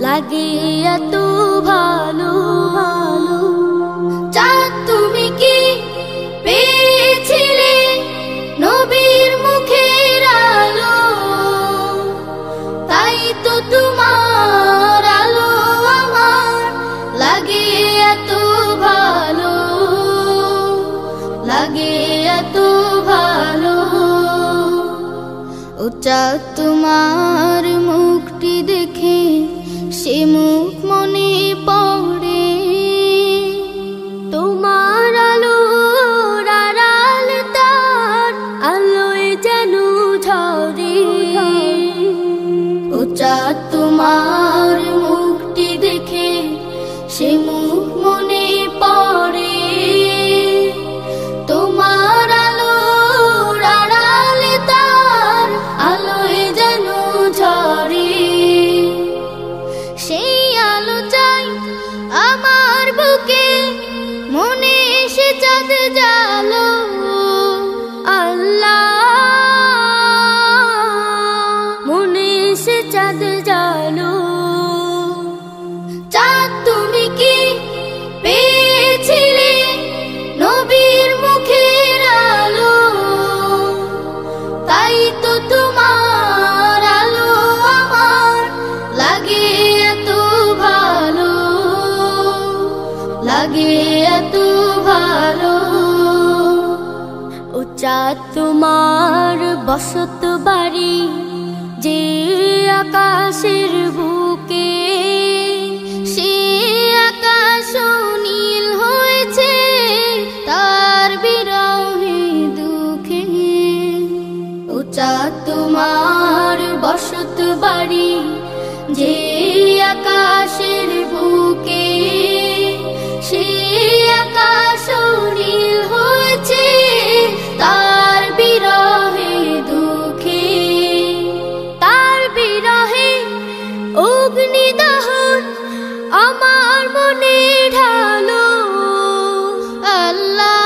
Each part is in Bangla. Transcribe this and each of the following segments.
লাগে এত ভালো। চাঁদ তুমি কি পেয়েছিলে নবীর মুখের আলো, তাই তো তোমার আলো আমার লাগে এত ভালো, লাগে এত ভালো। ও চাঁদ তোমার মুখটি দেখে সে মুখ মনে পড়ে, তোমার আলোর আড়াল তার আলোয় যেন ঝরে। ও চাঁদ তোমার মুখটি দেখে সে মুখ মনে পড়ে, তোমার আলোর আড়াল তার আলোয় যেন ঝরে। সেই আলো চাই আমার বুকে, মনে এসে চাঁদ জালো। আল্লাহ মনে এসে চাঁদ জালো। চাঁদ তুমি কি পেয়েছিলে নবীর মুখের আলো, তাই তো তোমার আলো আমার লাগে এত ভালো, লাগে এত ভালো। ও চাঁদ তোমার বসত বাড়ি যে আকাশের বুকে, সে আকাশ নীল হয়েছে তার বিরহে দুঃখে। ও চাঁদ তোমার বসত বাড়ি যে আকাশের বুকে, সে আকাশ নীল হয়েছে তার বিরহে দুঃখে। তার বিরহে অগ্নিদহন আমার মনে ঢালো। আল্লাহ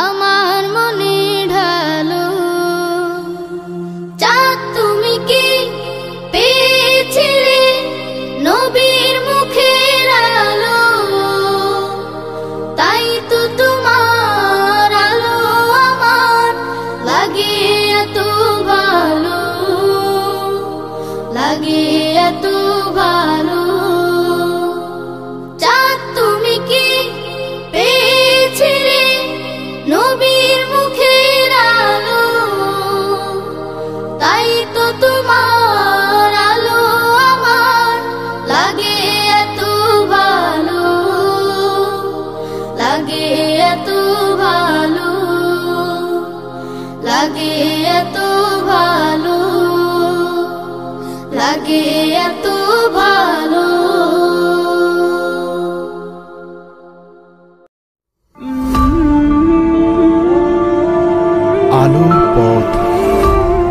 আমার মনে ঢালো। চাঁদ তুমি কি পেয়েছিলে নবীর মুখের আলো, তাই তো তোমার আলো আমার লাগে এত ভালো, লাগে এত ভালো। চাঁদ তুমি কি পেয়েছিলে নবীর মুখের আলো, তাই তো তোমার আলো আমার লাগে এত ভালো, লাগে এত ভালো, লাগে এত ভালো, লাগে এত ভালো।